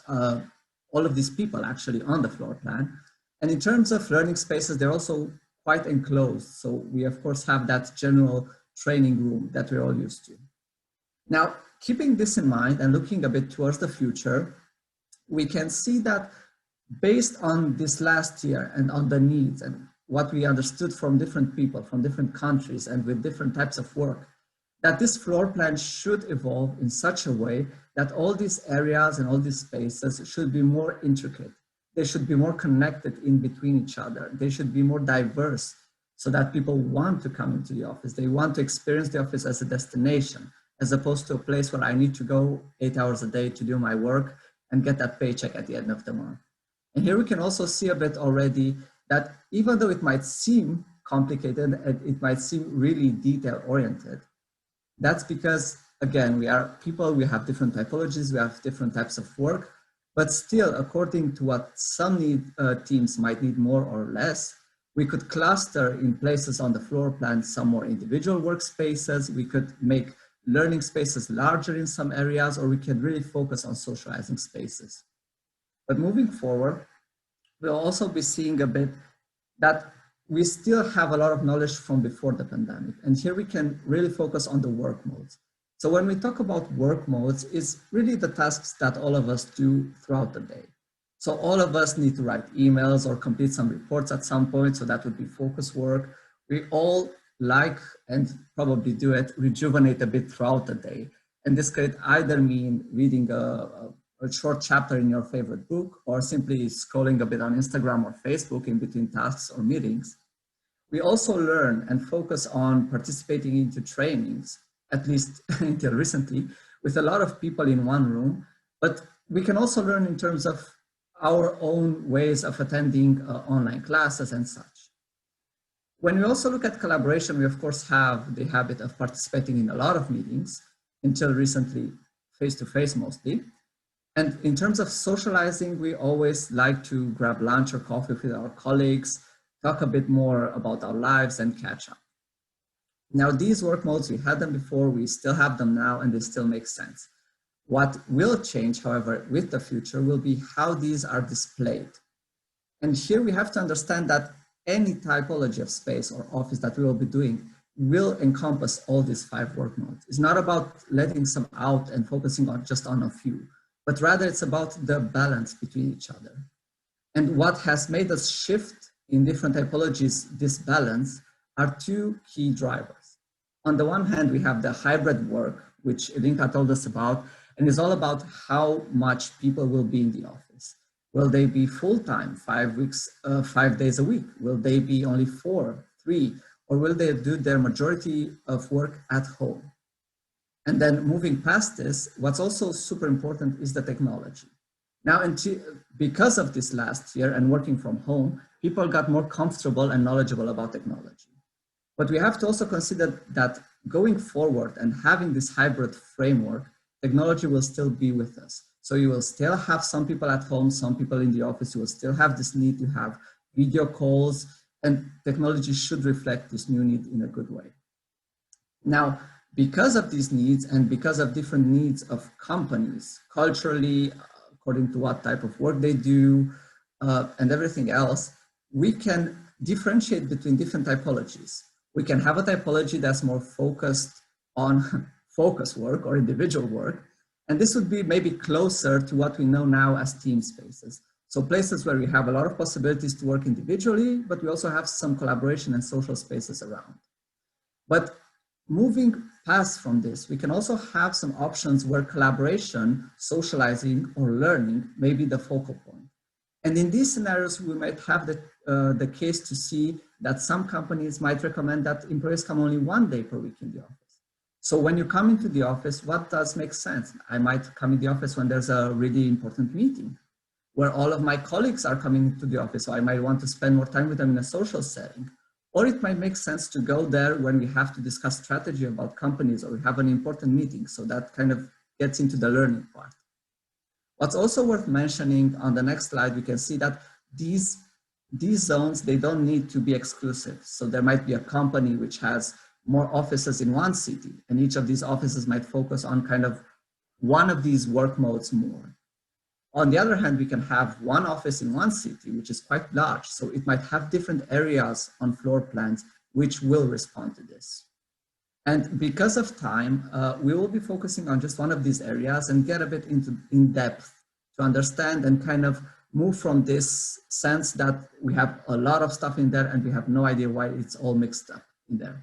people actually on the floor plan. And in terms of learning spaces, they're also quite enclosed. So we of course have that general training room that we're all used to. Now, keeping this in mind and looking a bit towards the future, we can see that based on this last year and on the needs and what we understood from different people, from different countries and with different types of work, that this floor plan should evolve in such a way that all these areas and all these spaces should be more intricate. They should be more connected in between each other. They should be more diverse so that people want to come into the office. They want to experience the office as a destination, as opposed to a place where I need to go 8 hours a day to do my work and get that paycheck at the end of the month. And here we can also see a bit already that even though it might seem complicated and it might seem really detail oriented, that's because, again, we are people, we have different typologies, we have different types of work, but still, according to what some teams might need more or less, we could cluster in places on the floor plan some more individual workspaces, we could make learning spaces larger in some areas, or we can really focus on socializing spaces. But moving forward, we'll also be seeing a bit that we still have a lot of knowledge from before the pandemic. And here we can really focus on the work modes. So when we talk about work modes, it's really the tasks that all of us do throughout the day. So all of us need to write emails or complete some reports at some point. So that would be focus work. We all like, and probably do it, rejuvenate a bit throughout the day. And this could either mean reading a short chapter in your favorite book, or simply scrolling a bit on Instagram or Facebook in between tasks or meetings. We also learn and focus on participating into trainings, at least until recently, with a lot of people in one room, but we can also learn in terms of our own ways of attending online classes and such. When we also look at collaboration, we of course have the habit of participating in a lot of meetings, until recently face-to-face mostly. And in terms of socializing, we always like to grab lunch or coffee with our colleagues, talk a bit more about our lives and catch up. Now, these work modes, we had them before, we still have them now, and they still make sense. What will change, however, with the future will be how these are displayed. And here we have to understand that any typology of space or office that we will be doing will encompass all these 5 work modes. It's not about letting some out and focusing on just on a few, but rather it's about the balance between each other. And what has made us shift in different typologies this balance are 2 key drivers. On the one hand, we have the hybrid work, which Ilinka told us about, and is all about how much people will be in the office. Will they be full-time, 5 days a week? Will they be only 4, 3, or will they do their majority of work at home? And then moving past this, what's also super important is the technology. Now, because of this last year and working from home, people got more comfortable and knowledgeable about technology. But we have to also consider that going forward and having this hybrid framework, technology will still be with us. So you will still have some people at home, some people in the office. You will still have this need to have video calls, and technology should reflect this new need in a good way. Now, because of these needs and because of different needs of companies, culturally, according to what type of work they do, and everything else, we can differentiate between different typologies. We can have a typology that's more focused on focus work or individual work. And this would be maybe closer to what we know now as team spaces. So places where we have a lot of possibilities to work individually, but we also have some collaboration and social spaces around. But moving past from this, we can also have some options where collaboration, socializing, or learning may be the focal point. And in these scenarios, we might have the case to see that some companies might recommend that employees come only 1 day per week in the office. So when you come into the office, what does make sense? I might come in the office when there's a really important meeting, where all of my colleagues are coming into the office, so I might want to spend more time with them in a social setting. Or it might make sense to go there when we have to discuss strategy about companies or we have an important meeting. So that kind of gets into the learning part. What's also worth mentioning on the next slide, we can see that these zones, they don't need to be exclusive. So there might be a company which has more offices in one city, and each of these offices might focus on kind of one of these work modes more. On the other hand, we can have one office in one city, which is quite large. So it might have different areas on floor plans, which will respond to this. And because of time, we will be focusing on just one of these areas and get a bit in depth to understand and kind of move from this sense that we have a lot of stuff in there and we have no idea why it's all mixed up in there.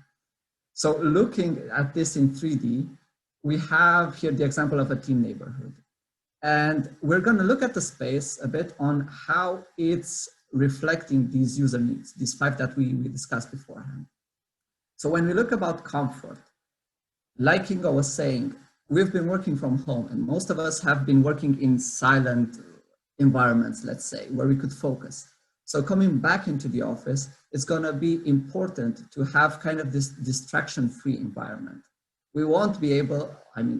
So looking at this in 3D, we have here the example of a team neighborhood. And we're going to look at the space a bit on how it's reflecting these user needs, these 5 that we discussed beforehand. So when we look about comfort, like Ingo was saying, we've been working from home and most of us have been working in silent environments, let's say, where we could focus. So coming back into the office, it's going to be important to have kind of this distraction-free environment. We won't be able,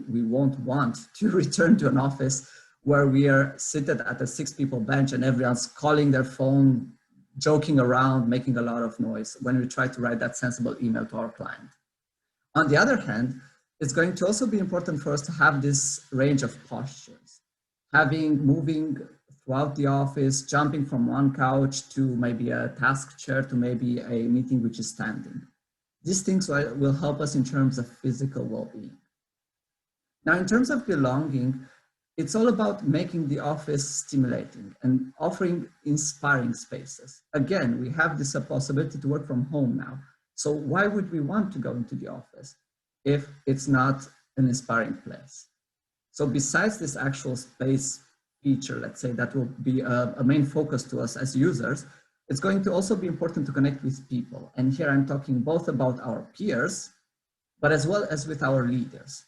we won't want to return to an office where we are seated at a 6-people bench and everyone's calling their phone, joking around, making a lot of noise when we try to write that sensible email to our client. On the other hand, it's going to also be important for us to have this range of postures, moving throughout the office, jumping from one couch to maybe a task chair to maybe a meeting which is standing. These things will help us in terms of physical well-being. Now, in terms of belonging, it's all about making the office stimulating and offering inspiring spaces. Again, we have this possibility to work from home now. So why would we want to go into the office if it's not an inspiring place? So besides this actual space feature, let's say, that will be a main focus to us as users, it's going to also be important to connect with people. And here I'm talking both about our peers, but as well as with our leaders.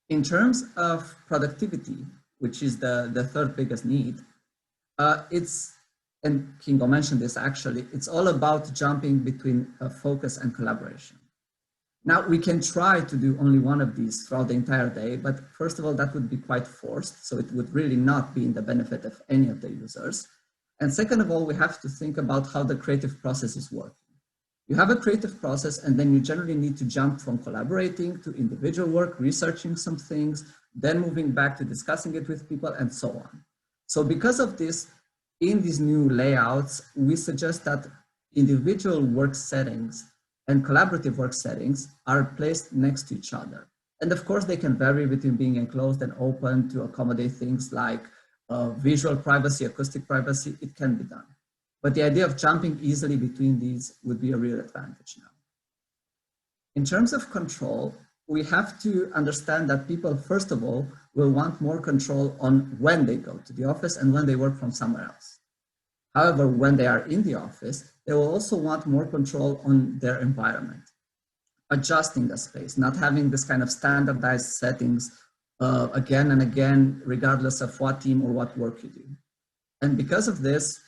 In terms of productivity, which is the third biggest need, and Kingo mentioned this actually, it's all about jumping between focus and collaboration. Now, we can try to do only one of these throughout the entire day, but first of all, that would be quite forced. So it would really not be in the benefit of any of the users. And second of all, we have to think about how the creative process is working. You have a creative process, and then you generally need to jump from collaborating to individual work, researching some things, then moving back to discussing it with people, and so on. So because of this, in these new layouts, we suggest that individual work settings and collaborative work settings are placed next to each other. And of course, they can vary between being enclosed and open to accommodate things like visual privacy, acoustic privacy. It can be done. But the idea of jumping easily between these would be a real advantage now. In terms of control, we have to understand that people, first of all, will want more control on when they go to the office and when they work from somewhere else. However, when they are in the office, they will also want more control on their environment, adjusting the space, not having this kind of standardized settings again and again, regardless of what team or what work you do. And because of this,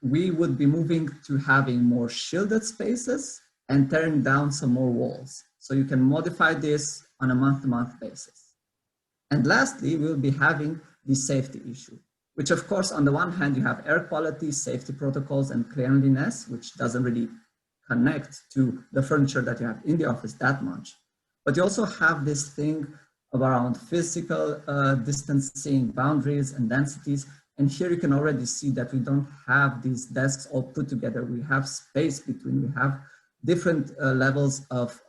we would be moving to having more shielded spaces and tearing down some more walls. So you can modify this on a month-to-month basis. And lastly, we'll be having the safety issue, which of course, on the one hand, you have air quality, safety protocols, and cleanliness, which doesn't really connect to the furniture that you have in the office that much. But you also have this thing around physical distancing, boundaries, and densities. And here you can already see that we don't have these desks all put together. We have space between, we have different levels of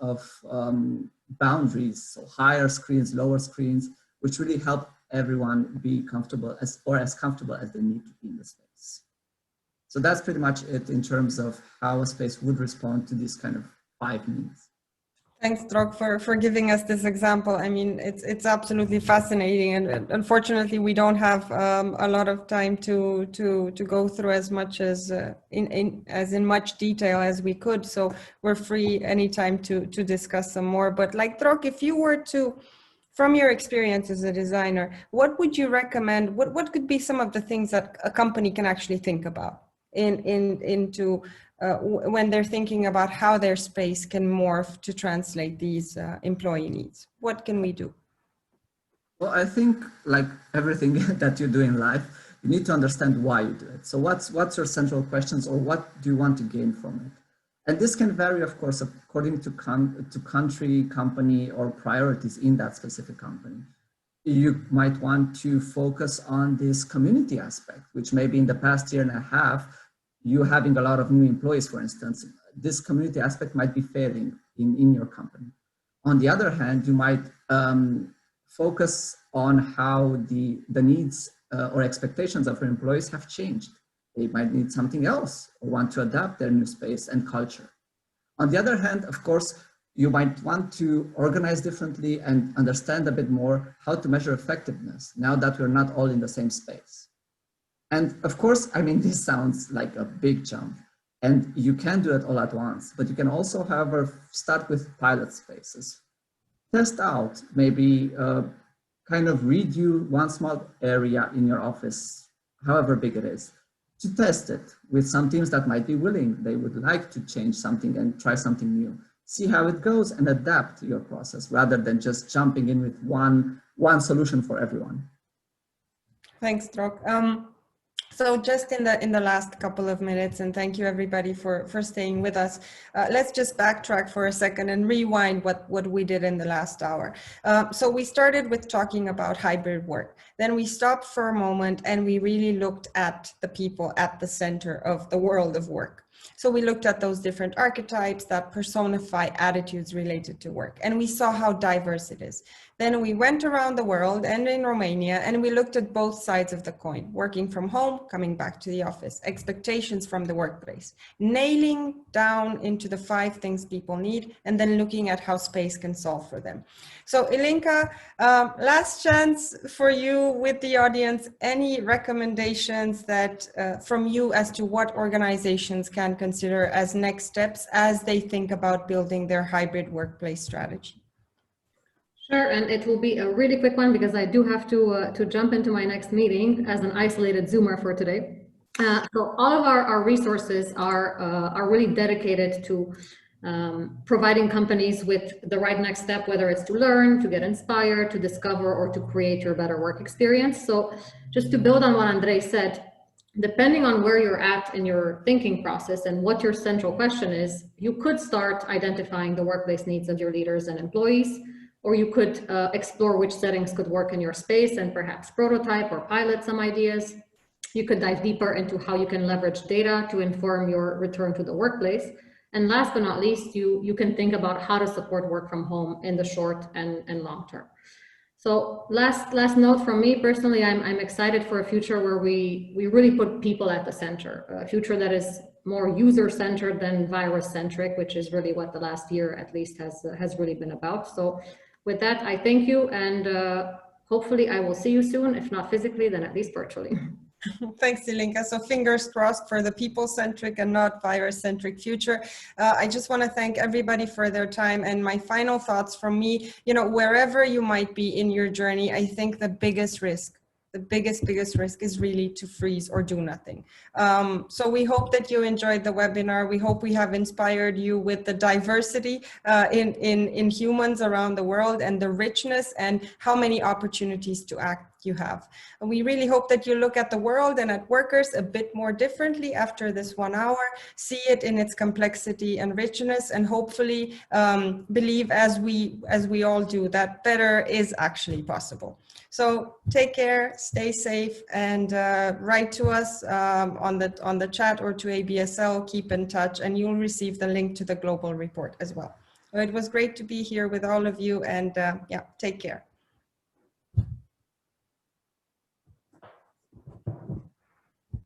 boundaries, so higher screens, lower screens, which really help everyone be comfortable as comfortable as they need to be in the space. So that's pretty much it in terms of how a space would respond to these kind of 5 needs. Thanks, Drog, for giving us this example. I mean, it's absolutely fascinating, and unfortunately, we don't have a lot of time to go through as much as in much detail as we could. So we're free anytime to discuss some more. But like Drog, if you were to, from your experience as a designer, what would you recommend? What could be some of the things that a company can actually think about when they're thinking about how their space can morph to translate these employee needs? What can we do? Well, I think like everything that you do in life, you need to understand why you do it. So what's your central questions, or what do you want to gain from it? And this can vary, of course, according to country, company, or priorities in that specific company. You might want to focus on this community aspect, which maybe in the past year and a half, you having a lot of new employees, for instance, this community aspect might be failing in your company. On the other hand, you might focus on how the needs or expectations of our employees have changed. They might need something else or want to adapt their new space and culture. On the other hand, of course, you might want to organize differently and understand a bit more how to measure effectiveness now that we're not all in the same space. And of course, I mean, this sounds like a big jump and you can do it all at once, but you can also, however, start with pilot spaces. Test out, maybe kind of redo one small area in your office, however big it is, to test it with some teams that might be willing. They would like to change something and try something new. See how it goes and adapt to your process rather than just jumping in with one solution for everyone. Thanks, Drok. So just in the last couple of minutes, and thank you everybody for staying with us. Let's just backtrack for a second and rewind what we did in the last hour. So we started with talking about hybrid work. Then we stopped for a moment and we really looked at the people at the center of the world of work. So we looked at those different archetypes that personify attitudes related to work, and we saw how diverse it is. Then we went around the world and in Romania, and we looked at both sides of the coin, working from home, coming back to the office, expectations from the workplace, nailing down into the 5 things people need, and then looking at how space can solve for them. So Ilinka, last chance for you with the audience, any recommendations that from you as to what organizations can consider as next steps as they think about building their hybrid workplace strategy? Sure, and it will be a really quick one because I do have to jump into my next meeting as an isolated Zoomer for today. So all of our resources are really dedicated to providing companies with the right next step, whether it's to learn, to get inspired, to discover, or to create your better work experience. So just to build on what Andrei said, depending on where you're at in your thinking process and what your central question is, you could start identifying the workplace needs of your leaders and employees, or you could explore which settings could work in your space and perhaps prototype or pilot some ideas. You could dive deeper into how you can leverage data to inform your return to the workplace. And last but not least, you can think about how to support work from home in the short and long term. So last note from me personally, I'm excited for a future where we really put people at the center, a future that is more user-centered than virus-centric, which is really what the last year at least has really been about. So with that, I thank you, and hopefully I will see you soon, if not physically, then at least virtually. Thanks, Ilinka. So fingers crossed for the people-centric and not virus-centric future. I just want to thank everybody for their time. And my final thoughts from me, wherever you might be in your journey, I think the biggest risk is really to freeze or do nothing. So we hope that you enjoyed the webinar. We hope we have inspired you with the diversity in humans around the world and the richness and how many opportunities to act you have. And we really hope that you look at the world and at workers a bit more differently after this 1 hour, see it in its complexity and richness, and hopefully believe as we all do that better is actually possible. So take care, stay safe, and write to us on the chat or to ABSL, keep in touch, and you'll receive the link to the global report as well. So it was great to be here with all of you, and yeah, take care.